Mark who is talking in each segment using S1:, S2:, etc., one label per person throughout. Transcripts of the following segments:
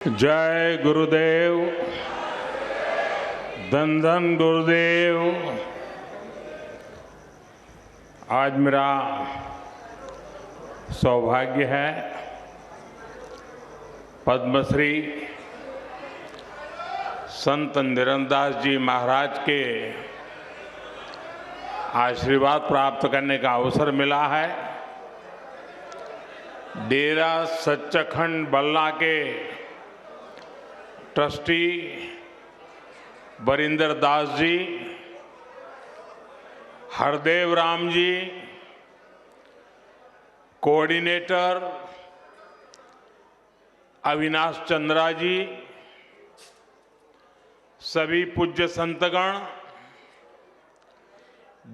S1: जय गुरुदेव, धन धन गुरुदेव। आज मेरा सौभाग्य है पद्मश्री संत निरंदास जी महाराज के आशीर्वाद प्राप्त करने का अवसर मिला है। डेरा सच्चखंड बल्ला के ट्रस्टी बरिंदर दास जी, हरदेव राम जी, कोऑर्डिनेटर अविनाश चंद्रा जी, सभी पूज्य संतगण,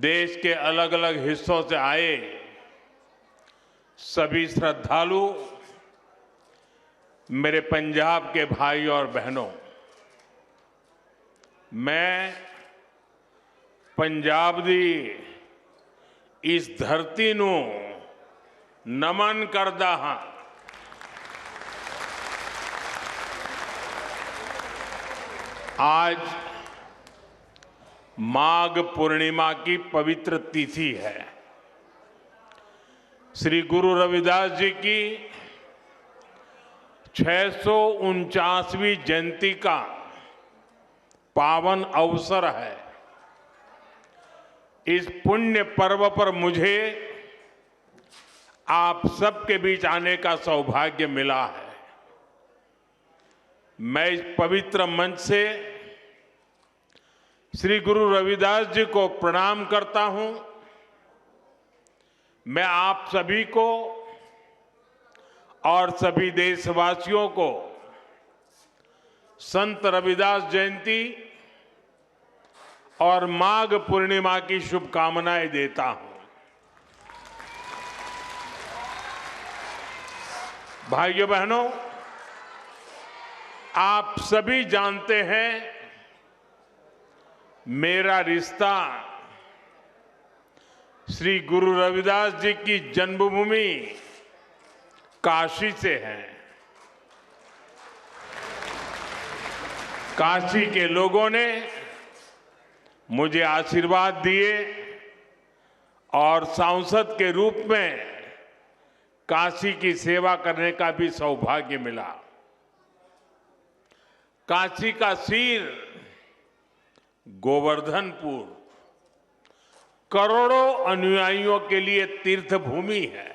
S1: देश के अलग अलग हिस्सों से आए सभी श्रद्धालु, मेरे पंजाब के भाई और बहनों, मैं पंजाब दी इस धरती नू नमन करदा हां। आज माघ पूर्णिमा की पवित्र तिथि है। श्री गुरु रविदास जी की 649वीं जयंती का पावन अवसर है। इस पुण्य पर्व पर मुझे आप सबके बीच आने का सौभाग्य मिला है। मैं इस पवित्र मंच से श्री गुरु रविदास जी को प्रणाम करता हूं। मैं आप सभी को और सभी देशवासियों को संत रविदास जयंती और माघ पूर्णिमा की शुभकामनाएं देता हूं। भाइयों बहनों, आप सभी जानते हैं मेरा रिश्ता श्री गुरु रविदास जी की जन्मभूमि काशी से है। काशी के लोगों ने मुझे आशीर्वाद दिए और सांसद के रूप में काशी की सेवा करने का भी सौभाग्य मिला। काशी का सिर गोवर्धनपुर करोड़ों अनुयायियों के लिए तीर्थ भूमि है।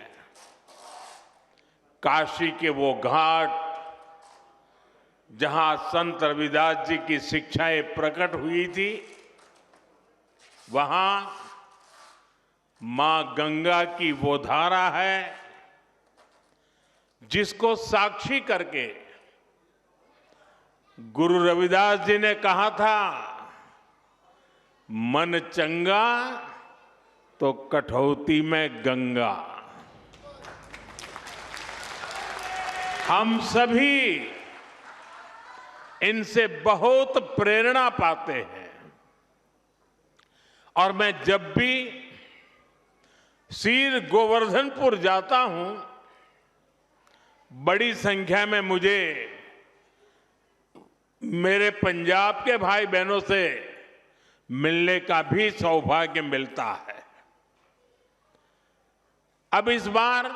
S1: काशी के वो घाट जहां संत रविदास जी की शिक्षाएं प्रकट हुई थी, वहां मां गंगा की वो धारा है जिसको साक्षी करके गुरु रविदास जी ने कहा था, मन चंगा तो कठौती में गंगा। हम सभी इनसे बहुत प्रेरणा पाते हैं और मैं जब भी सिर गोवर्धनपुर जाता हूं, बड़ी संख्या में मुझे मेरे पंजाब के भाई बहनों से मिलने का भी सौभाग्य मिलता है। अब इस बार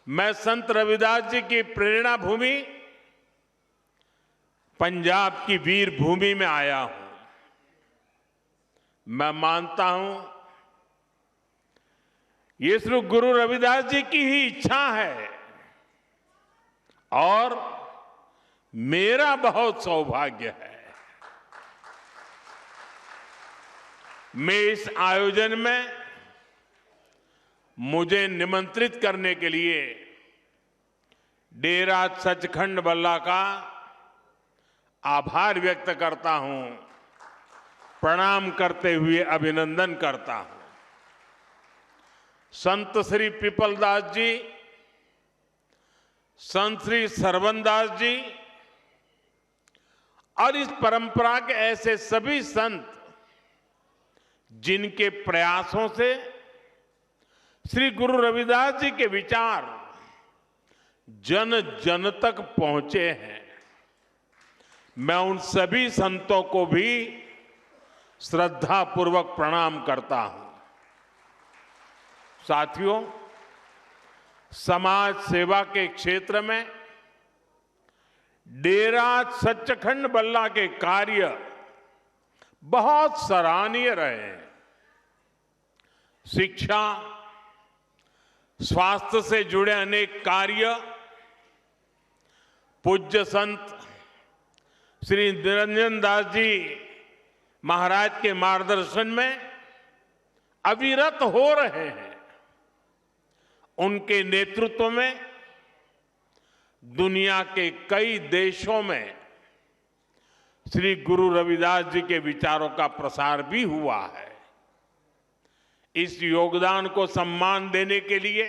S1: मैं संत रविदास जी की प्रेरणा भूमि पंजाब की वीर भूमि में आया हूं। मैं मानता हूं ये सिर्फ गुरु रविदास जी की ही इच्छा है और मेरा बहुत सौभाग्य है। मैं इस आयोजन में मुझे निमंत्रित करने के लिए डेरा सचखंड बल्ला का आभार व्यक्त करता हूं, प्रणाम करते हुए अभिनंदन करता हूं। संत श्री पिपलदास जी, संत श्री सरवनदास जी और इस परंपरा के ऐसे सभी संत जिनके प्रयासों से श्री गुरु रविदास जी के विचार जन जन तक पहुंचे हैं। मैं उन सभी संतों को भी श्रद्धापूर्वक प्रणाम करता हूं। साथियों, समाज सेवा के क्षेत्र में डेरा सचखंड बल्ला के कार्य बहुत सराहनीय रहे हैं। शिक्षा, स्वास्थ्य से जुड़े अनेक कार्य पूज्य संत श्री निरंजन दास जी महाराज के मार्गदर्शन में अविरत हो रहे हैं। उनके नेतृत्व में दुनिया के कई देशों में श्री गुरु रविदास जी के विचारों का प्रसार भी हुआ है। इस योगदान को सम्मान देने के लिए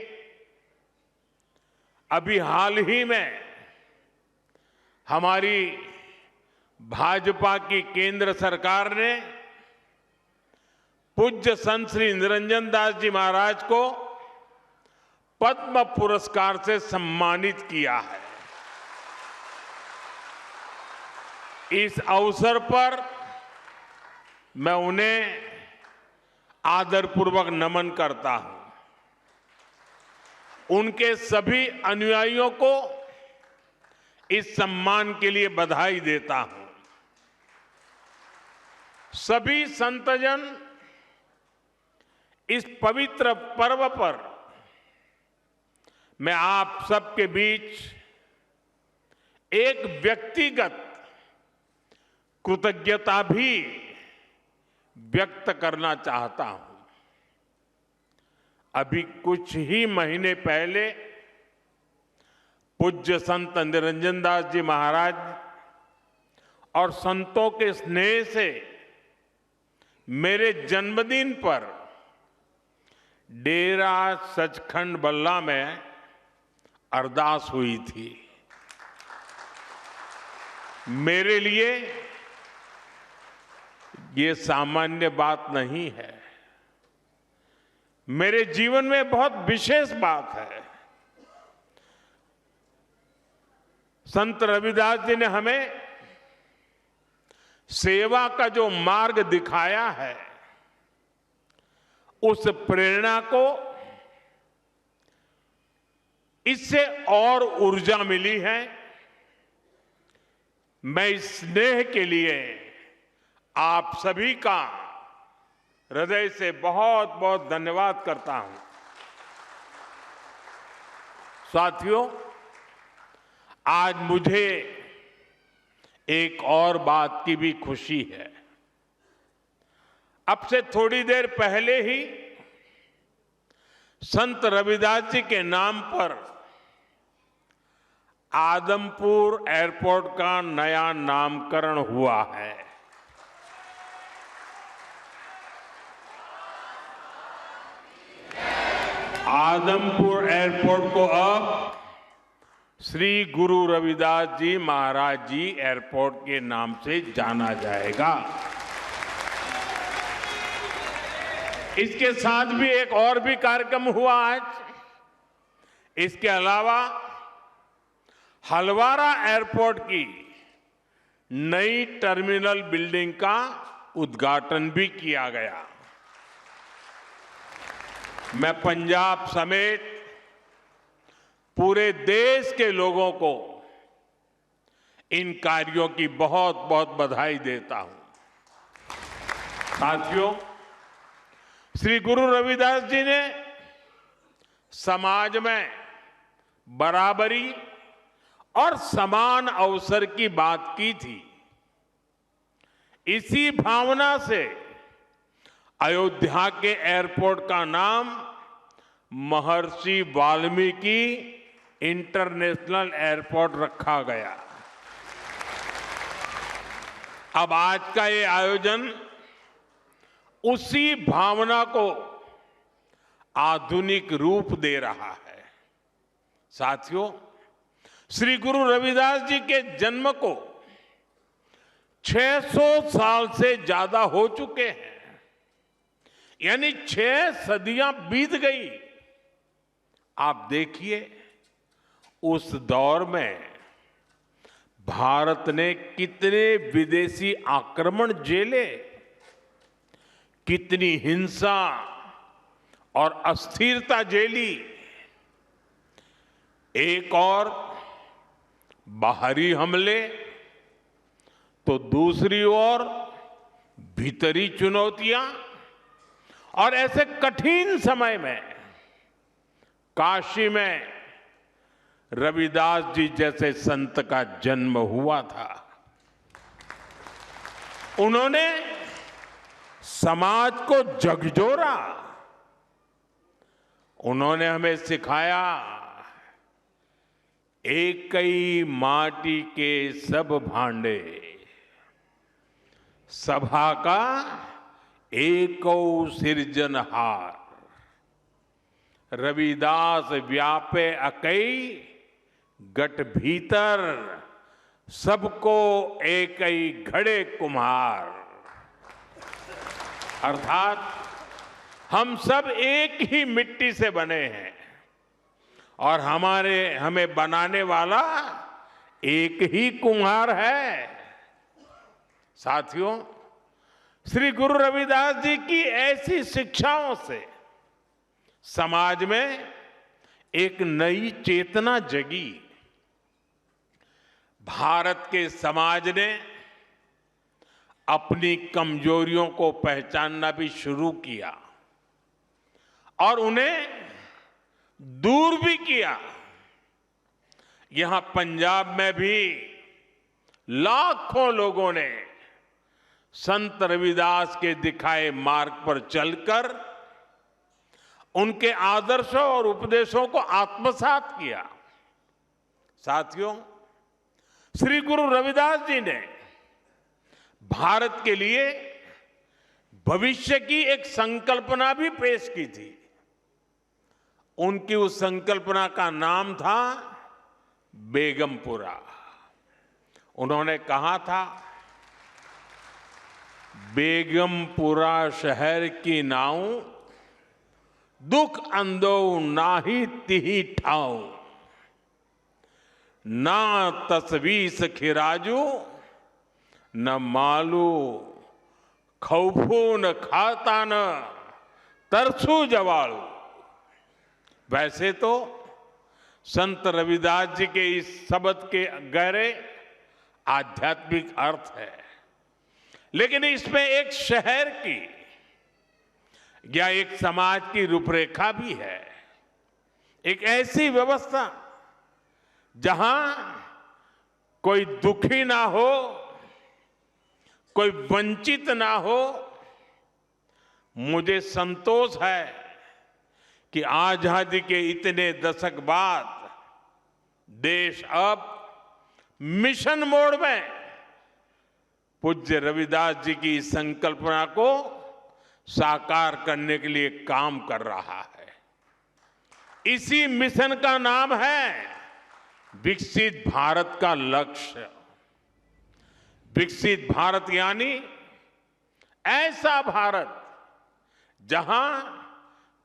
S1: अभी हाल ही में हमारी भाजपा की केंद्र सरकार ने पूज्य संत श्री निरंजन दास जी महाराज को पद्म पुरस्कार से सम्मानित किया है। इस अवसर पर मैं उन्हें आदरपूर्वक नमन करता हूं। उनके सभी अनुयायियों को इस सम्मान के लिए बधाई देता हूं। सभी संतजन इस पवित्र पर्व पर मैं आप सबके बीच एक व्यक्तिगत कृतज्ञता भी व्यक्त करना चाहता हूं। अभी कुछ ही महीने पहले पूज्य संत निरंजन दास जी महाराज और संतों के स्नेह से मेरे जन्मदिन पर डेरा सचखंड बल्ला में अरदास हुई थी। मेरे लिए ये सामान्य बात नहीं है, मेरे जीवन में बहुत विशेष बात है। संत रविदास जी ने हमें सेवा का जो मार्ग दिखाया है, उस प्रेरणा को इससे और ऊर्जा मिली है। मैं इस स्नेह के लिए आप सभी का हृदय से बहुत बहुत धन्यवाद करता हूं। साथियों, आज मुझे एक और बात की भी खुशी है। अब से थोड़ी देर पहले ही संत रविदास जी के नाम पर आदमपुर एयरपोर्ट का नया नामकरण हुआ है। आदमपुर एयरपोर्ट को अब श्री गुरु रविदास जी महाराज जी एयरपोर्ट के नाम से जाना जाएगा। इसके साथ भी एक और भी कार्यक्रम हुआ आज। इसके अलावा हलवारा एयरपोर्ट की नई टर्मिनल बिल्डिंग का उद्घाटन भी किया गया। मैं पंजाब समेत पूरे देश के लोगों को इन कार्यों की बहुत बहुत बधाई देता हूं। साथियों, श्री गुरु रविदास जी ने समाज में बराबरी और समान अवसर की बात की थी। इसी भावना से अयोध्या के एयरपोर्ट का नाम महर्षि वाल्मीकि इंटरनेशनल एयरपोर्ट रखा गया। अब आज का ये आयोजन उसी भावना को आधुनिक रूप दे रहा है। साथियों, श्री गुरु रविदास जी के जन्म को 600 साल से ज्यादा हो चुके हैं, यानी 6 सदियां बीत गई। आप देखिए, उस दौर में भारत ने कितने विदेशी आक्रमण झेले, कितनी हिंसा और अस्थिरता झेली। एक और बाहरी हमले तो दूसरी ओर भीतरी चुनौतियां, और ऐसे कठिन समय में काशी में रविदास जी जैसे संत का जन्म हुआ था। उन्होंने समाज को झकझोरा। उन्होंने हमें सिखाया, एकई माटी के सब भांडे, सभा का एको सिरजनहार। रविदास व्यापे अकई गट भीतर, सबको एकई घड़े कुम्हार। अर्थात हम सब एक ही मिट्टी से बने हैं और हमें बनाने वाला एक ही कुम्हार है। साथियों, श्री गुरु रविदास जी की ऐसी शिक्षाओं से समाज में एक नई चेतना जगी। भारत के समाज ने अपनी कमजोरियों को पहचानना भी शुरू किया और उन्हें दूर भी किया। यहां पंजाब में भी लाखों लोगों ने संत रविदास के दिखाए मार्ग पर चलकर उनके आदर्शों और उपदेशों को आत्मसात किया। साथियों, श्री गुरु रविदास जी ने भारत के लिए भविष्य की एक संकल्पना भी पेश की थी। उनकी उस संकल्पना का नाम था बेगमपुरा। उन्होंने कहा था, बेगमपुरा शहर की नाऊ, दुख अंदो नाही तिही ठाऊ, ना तस्वीस खिराजू, न मालू खौफू न खाता न तरसू जवालू। वैसे तो संत रविदास जी के इस शब्द के गहरे आध्यात्मिक अर्थ है, लेकिन इसमें एक शहर की या एक समाज की रूपरेखा भी है। एक ऐसी व्यवस्था जहां कोई दुखी ना हो, कोई वंचित ना हो। मुझे संतोष है कि आजादी के इतने दशक बाद देश अब मिशन मोड में पूज्य रविदास जी की संकल्पना को साकार करने के लिए काम कर रहा है। इसी मिशन का नाम है विकसित भारत का लक्ष्य। विकसित भारत यानी ऐसा भारत जहां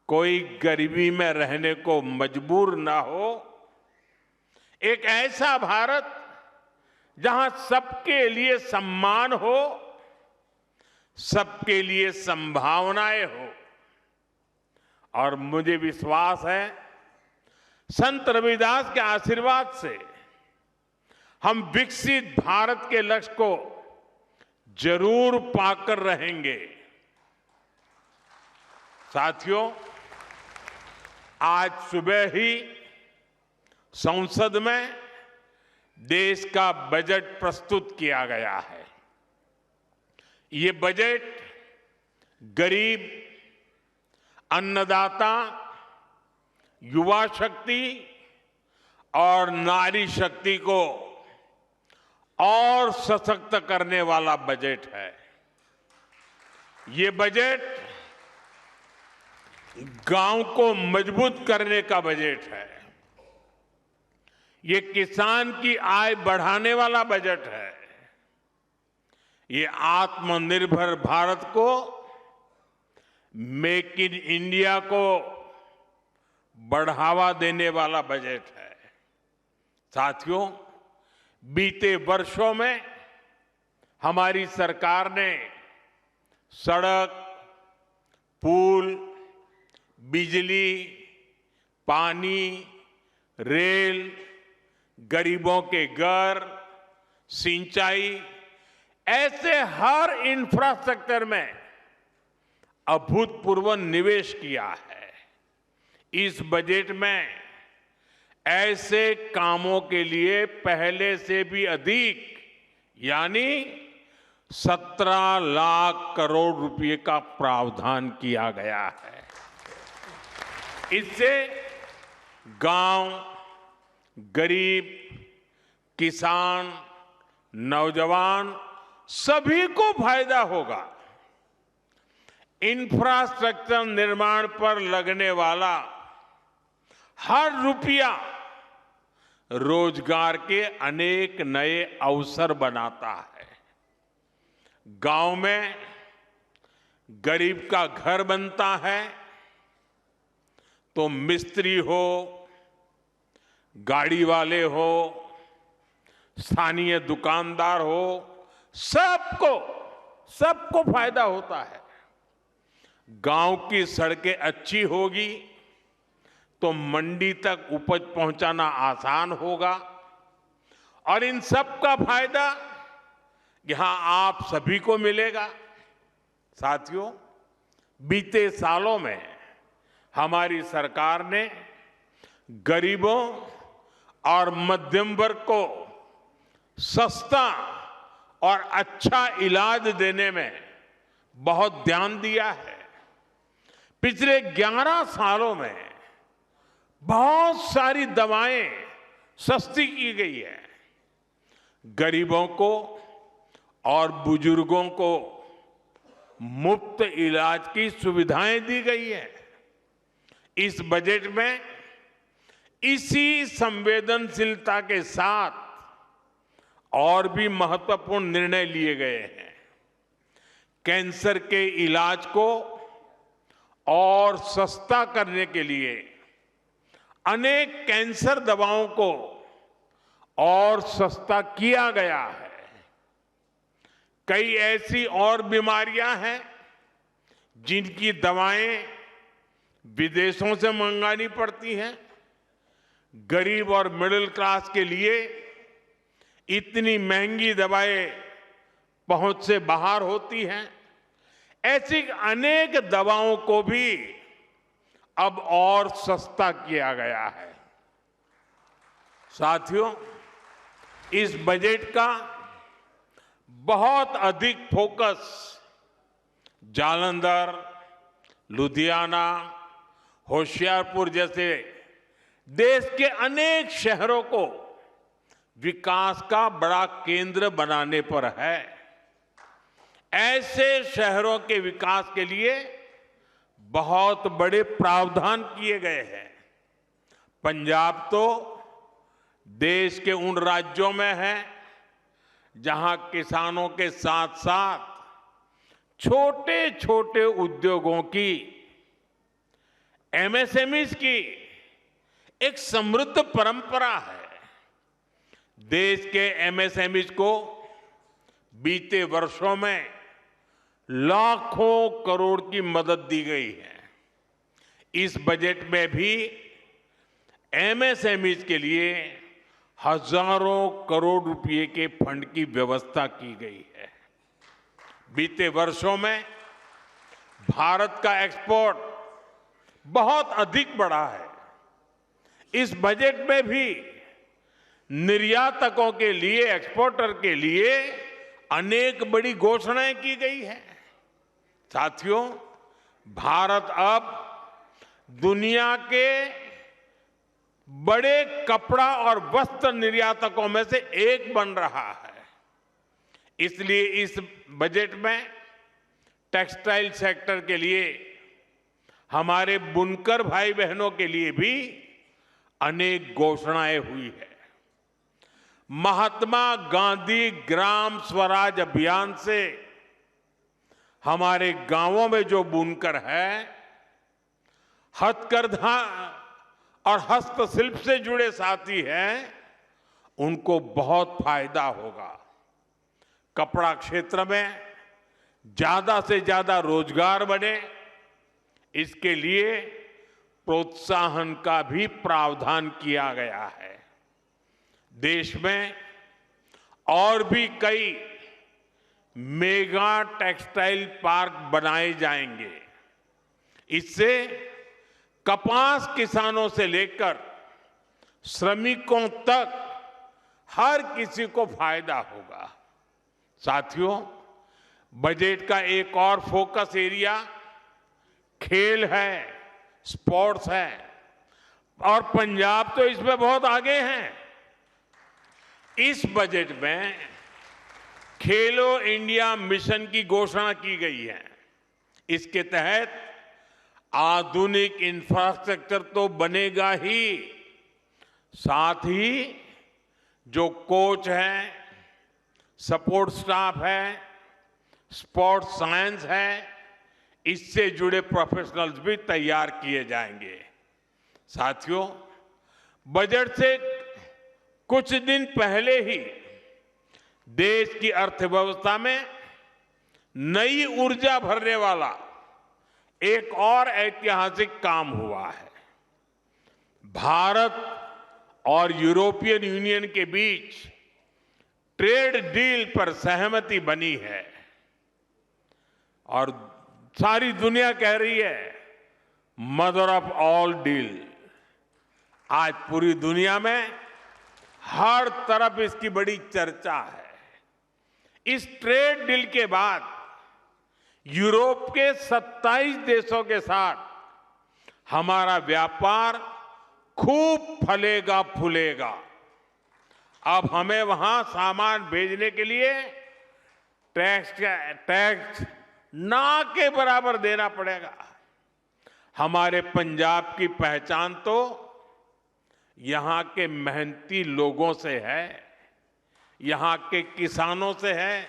S1: कोई गरीबी में रहने को मजबूर ना हो, एक ऐसा भारत जहां सबके लिए सम्मान हो, सबके लिए संभावनाएं हो। और मुझे विश्वास है, संत रविदास के आशीर्वाद से हम विकसित भारत के लक्ष्य को जरूर पाकर रहेंगे। साथियों, आज सुबह ही संसद में देश का बजट प्रस्तुत किया गया है। ये बजट गरीब, अन्नदाता, युवा शक्ति और नारी शक्ति को और सशक्त करने वाला बजट है। ये बजट गांव को मजबूत करने का बजट है। ये किसान की आय बढ़ाने वाला बजट है। ये आत्मनिर्भर भारत को, मेक इन इंडिया को बढ़ावा देने वाला बजट है। साथियों, बीते वर्षों में हमारी सरकार ने सड़क, पुल, बिजली, पानी, रेल, गरीबों के घर, सिंचाई, ऐसे हर इंफ्रास्ट्रक्चर में अभूतपूर्व निवेश किया है। इस बजट में ऐसे कामों के लिए पहले से भी अधिक यानी 17 लाख करोड़ रुपए का प्रावधान किया गया है। इससे गांव, गरीब, किसान, नौजवान सभी को फायदा होगा। इंफ्रास्ट्रक्चर निर्माण पर लगने वाला हर रुपया रोजगार के अनेक नए अवसर बनाता है। गांव में गरीब का घर बनता है तो मिस्त्री हो, गाड़ी वाले हो, स्थानीय दुकानदार हो, सबको फायदा होता है। गांव की सड़कें अच्छी होगी तो मंडी तक उपज पहुंचाना आसान होगा और इन सब का फायदा यहां आप सभी को मिलेगा। साथियों, बीते सालों में हमारी सरकार ने गरीबों और मध्यम वर्ग को सस्ता और अच्छा इलाज देने में बहुत ध्यान दिया है। पिछले 11 सालों में बहुत सारी दवाएं सस्ती की गई है। गरीबों को और बुजुर्गों को मुफ्त इलाज की सुविधाएं दी गई है। इस बजट में इसी संवेदनशीलता के साथ और भी महत्वपूर्ण निर्णय लिए गए हैं। कैंसर के इलाज को और सस्ता करने के लिए अनेक कैंसर दवाओं को और सस्ता किया गया है। कई ऐसी और बीमारियां हैं जिनकी दवाएं विदेशों से मंगानी पड़ती हैं। गरीब और मिडिल क्लास के लिए इतनी महंगी दवाएं पहुंच से बाहर होती हैं। ऐसी अनेक दवाओं को भी अब और सस्ता किया गया है। साथियों, इस बजट का बहुत अधिक फोकस जालंधर, लुधियाना, होशियारपुर जैसे देश के अनेक शहरों को विकास का बड़ा केंद्र बनाने पर है। ऐसे शहरों के विकास के लिए बहुत बड़े प्रावधान किए गए हैं। पंजाब तो देश के उन राज्यों में है जहां किसानों के साथ साथ छोटे छोटे उद्योगों की, एमएसएमईज की एक समृद्ध परंपरा है। देश के एमएसएमईज को बीते वर्षों में लाखों करोड़ की मदद दी गई है। इस बजट में भी एमएसएमईज के लिए हजारों करोड़ रुपए के फंड की व्यवस्था की गई है। बीते वर्षों में भारत का एक्सपोर्ट बहुत अधिक बढ़ा है। इस बजट में भी निर्यातकों के लिए, एक्सपोर्टर के लिए अनेक बड़ी घोषणाएं की गई हैं। साथियों, भारत अब दुनिया के बड़े कपड़ा और वस्त्र निर्यातकों में से एक बन रहा है। इसलिए इस बजट में टेक्सटाइल सेक्टर के लिए, हमारे बुनकर भाई बहनों के लिए भी अनेक घोषणाएं हुई है। महात्मा गांधी ग्राम स्वराज अभियान से हमारे गांवों में जो बुनकर है, हथकरघा और हस्तशिल्प से जुड़े साथी हैं, उनको बहुत फायदा होगा। कपड़ा क्षेत्र में ज्यादा से ज्यादा रोजगार बने, इसके लिए प्रोत्साहन का भी प्रावधान किया गया है। देश में और भी कई मेगा टेक्सटाइल पार्क बनाए जाएंगे। इससे कपास किसानों से लेकर श्रमिकों तक हर किसी को फायदा होगा। साथियों, बजट का एक और फोकस एरिया खेल है, स्पोर्ट्स है, और पंजाब तो इसमें बहुत आगे है। इस बजट में खेलो इंडिया मिशन की घोषणा की गई है। इसके तहत आधुनिक इंफ्रास्ट्रक्चर तो बनेगा ही, साथ ही जो कोच हैं, सपोर्ट स्टाफ है, स्पोर्ट्स साइंस है, इससे जुड़े प्रोफेशनल्स भी तैयार किए जाएंगे। साथियों, बजट से कुछ दिन पहले ही देश की अर्थव्यवस्था में नई ऊर्जा भरने वाला एक और ऐतिहासिक काम हुआ है। भारत और यूरोपियन यूनियन के बीच ट्रेड डील पर सहमति बनी है और सारी दुनिया कह रही है मदर ऑफ ऑल डील। आज पूरी दुनिया में हर तरफ इसकी बड़ी चर्चा है। इस ट्रेड डील के बाद यूरोप के 27 देशों के साथ हमारा व्यापार खूब फलेगा फूलेगा। अब हमें वहां सामान भेजने के लिए टैक्स ना के बराबर देना पड़ेगा। हमारे पंजाब की पहचान तो यहां के मेहनती लोगों से है, यहां के किसानों से है।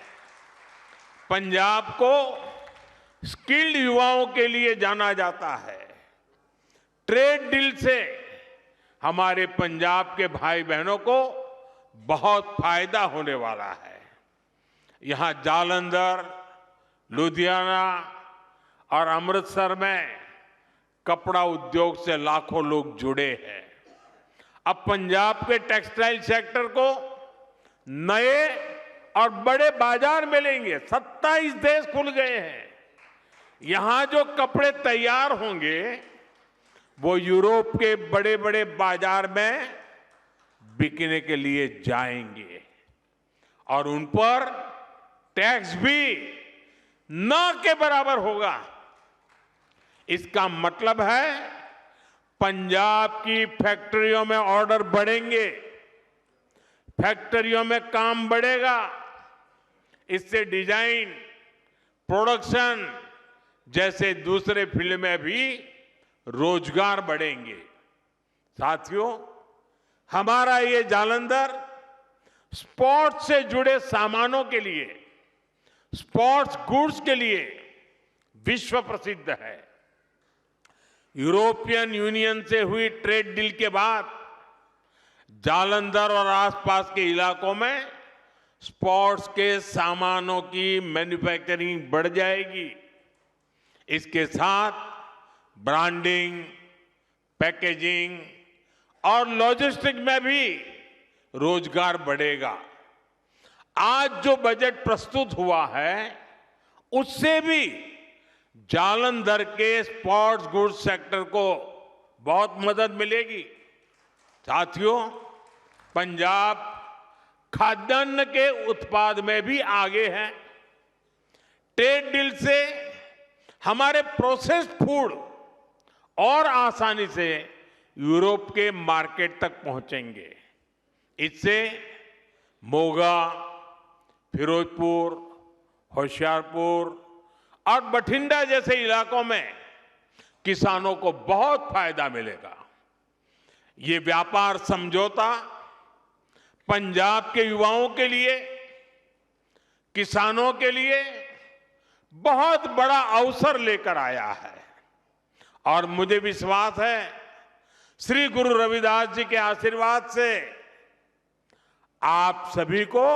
S1: पंजाब को स्किल्ड युवाओं के लिए जाना जाता है। ट्रेड डील से हमारे पंजाब के भाई बहनों को बहुत फायदा होने वाला है। यहां जालंधर, लुधियाना और अमृतसर में कपड़ा उद्योग से लाखों लोग जुड़े हैं। अब पंजाब के टेक्सटाइल सेक्टर को नए और बड़े बाजार मिलेंगे। 27 देश खुल गए हैं। यहां जो कपड़े तैयार होंगे वो यूरोप के बड़े बड़े बाजार में बिकने के लिए जाएंगे और उन पर टैक्स भी न के बराबर होगा। इसका मतलब है पंजाब की फैक्ट्रियों में ऑर्डर बढ़ेंगे, फैक्ट्रियों में काम बढ़ेगा। इससे डिजाइन, प्रोडक्शन जैसे दूसरे फील्ड में भी रोजगार बढ़ेंगे। साथियों, हमारा ये जालंधर स्पोर्ट्स से जुड़े सामानों के लिए, स्पोर्ट्स गुड्स के लिए विश्व प्रसिद्ध है। यूरोपियन यूनियन से हुई ट्रेड डील के बाद जालंधर और आसपास के इलाकों में स्पोर्ट्स के सामानों की मैन्युफैक्चरिंग बढ़ जाएगी। इसके साथ ब्रांडिंग, पैकेजिंग और लॉजिस्टिक में भी रोजगार बढ़ेगा। आज जो बजट प्रस्तुत हुआ है उससे भी जालंधर के स्पोर्ट्स गुड्स सेक्टर को बहुत मदद मिलेगी। साथियों, पंजाब खाद्यान्न के उत्पाद में भी आगे है। ट्रेड डील से हमारे प्रोसेस्ड फूड और आसानी से यूरोप के मार्केट तक पहुंचेंगे। इससे मोगा, फिरोजपुर, होशियारपुर और बठिंडा जैसे इलाकों में किसानों को बहुत फायदा मिलेगा। ये व्यापार समझौता पंजाब के युवाओं के लिए, किसानों के लिए बहुत बड़ा अवसर लेकर आया है और मुझे विश्वास है श्री गुरु रविदास जी के आशीर्वाद से आप सभी को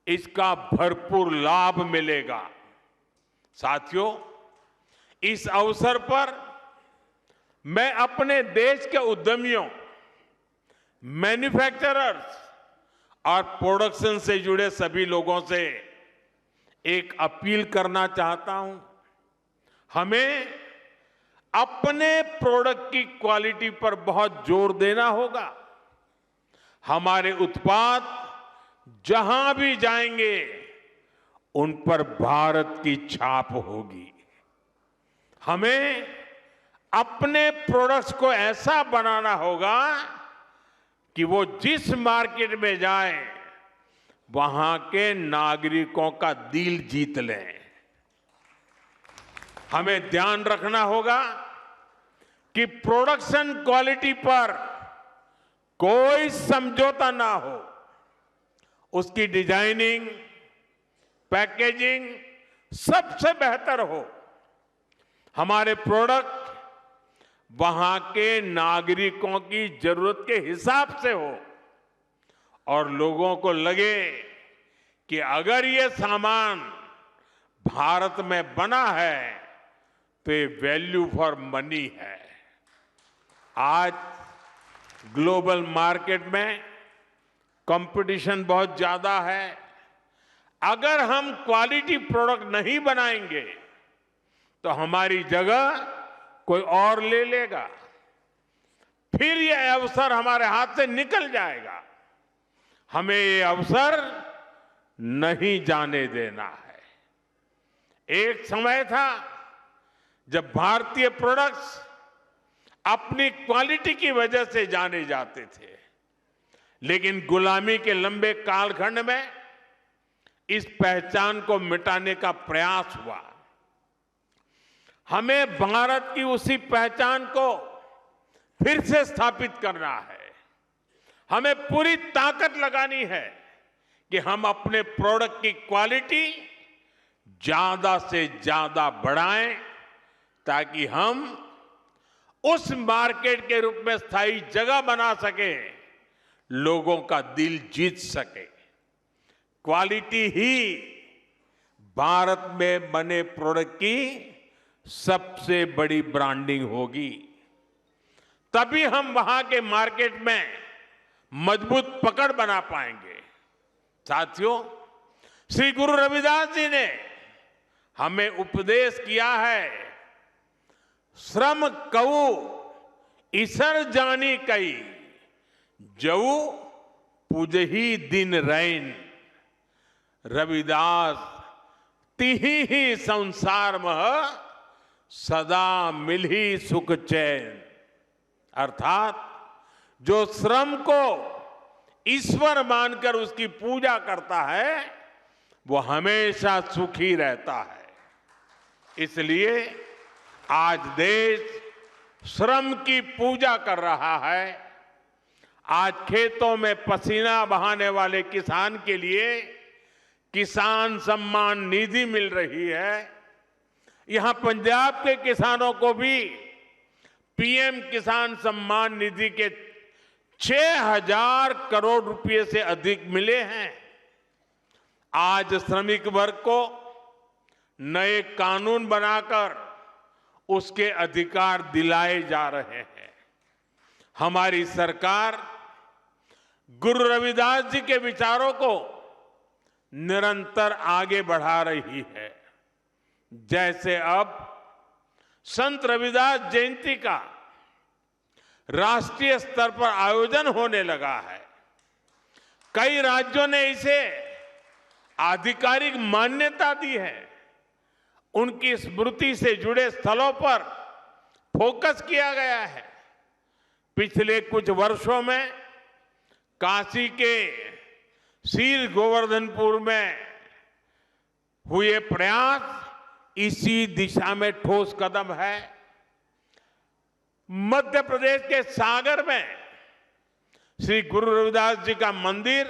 S1: इसका भरपूर लाभ मिलेगा। साथियों, इस अवसर पर मैं अपने देश के उद्यमियों, मैन्युफैक्चरर्स और प्रोडक्शन से जुड़े सभी लोगों से एक अपील करना चाहता हूं। हमें अपने प्रोडक्ट की क्वालिटी पर बहुत जोर देना होगा। हमारे उत्पाद जहां भी जाएंगे उन पर भारत की छाप होगी। हमें अपने प्रोडक्ट्स को ऐसा बनाना होगा कि वो जिस मार्केट में जाए वहां के नागरिकों का दिल जीत लें। हमें ध्यान रखना होगा कि प्रोडक्शन क्वालिटी पर कोई समझौता ना हो। उसकी डिजाइनिंग, पैकेजिंग सबसे बेहतर हो। हमारे प्रोडक्ट वहां के नागरिकों की जरूरत के हिसाब से हो और लोगों को लगे कि अगर ये सामान भारत में बना है तो ये वैल्यू फॉर मनी है। आज ग्लोबल मार्केट में कंपटीशन बहुत ज्यादा है। अगर हम क्वालिटी प्रोडक्ट नहीं बनाएंगे तो हमारी जगह कोई और ले लेगा, फिर यह अवसर हमारे हाथ से निकल जाएगा। हमें ये अवसर नहीं जाने देना है। एक समय था जब भारतीय प्रोडक्ट्स अपनी क्वालिटी की वजह से जाने जाते थे, लेकिन गुलामी के लंबे कालखंड में इस पहचान को मिटाने का प्रयास हुआ। हमें भारत की उसी पहचान को फिर से स्थापित करना है। हमें पूरी ताकत लगानी है कि हम अपने प्रोडक्ट की क्वालिटी ज्यादा से ज्यादा बढ़ाएं ताकि हम उस मार्केट के रूप में स्थायी जगह बना सके, लोगों का दिल जीत सके। क्वालिटी ही भारत में बने प्रोडक्ट की सबसे बड़ी ब्रांडिंग होगी। तभी हम वहां के मार्केट में मजबूत पकड़ बना पाएंगे। साथियों, श्री गुरु रविदास जी ने हमें उपदेश किया है, श्रम कऊ ईसर जानी कई, जऊ पूजही दिन रैन। रविदास तिही ही संसार मह सदा मिलही सुख चैन। अर्थात जो श्रम को ईश्वर मानकर उसकी पूजा करता है वो हमेशा सुखी रहता है। इसलिए आज देश श्रम की पूजा कर रहा है। आज खेतों में पसीना बहाने वाले किसान के लिए किसान सम्मान निधि मिल रही है। यहां पंजाब के किसानों को भी पीएम किसान सम्मान निधि के 6,000 करोड़ रुपए से अधिक मिले हैं। आज श्रमिक वर्ग को नए कानून बनाकर उसके अधिकार दिलाए जा रहे हैं। हमारी सरकार गुरु रविदास जी के विचारों को निरंतर आगे बढ़ा रही है। जैसे अब संत रविदास जयंती का राष्ट्रीय स्तर पर आयोजन होने लगा है। कई राज्यों ने इसे आधिकारिक मान्यता दी है। उनकी स्मृति से जुड़े स्थलों पर फोकस किया गया है। पिछले कुछ वर्षों में काशी के शीर गोवर्धनपुर में हुए प्रयास इसी दिशा में ठोस कदम है। मध्य प्रदेश के सागर में श्री गुरु रविदास जी का मंदिर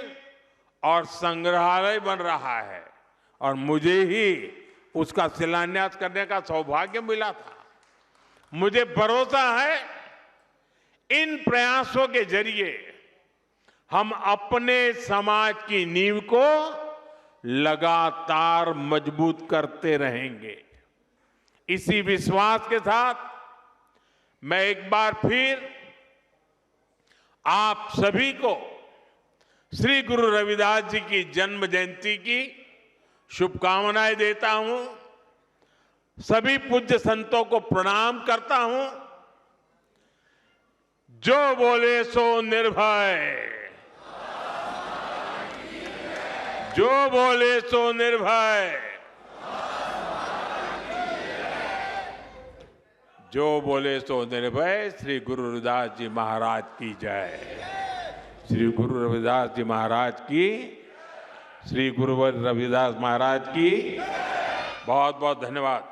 S1: और संग्रहालय बन रहा है और मुझे ही उसका शिलान्यास करने का सौभाग्य मिला था। मुझे भरोसा है इन प्रयासों के जरिए हम अपने समाज की नींव को लगातार मजबूत करते रहेंगे। इसी विश्वास के साथ मैं एक बार फिर आप सभी को श्री गुरु रविदास जी की जन्म जयंती की शुभकामनाएं देता हूं। सभी पूज्य संतों को प्रणाम करता हूं। जो बोले सो निर्भय, जो बोले सो निर्भय, जो बोले सो निर्भय। श्री गुरु रविदास जी महाराज की जय। श्री गुरु रविदास जी महाराज की, श्री गुरुवर रविदास महाराज की बहुत बहुत धन्यवाद।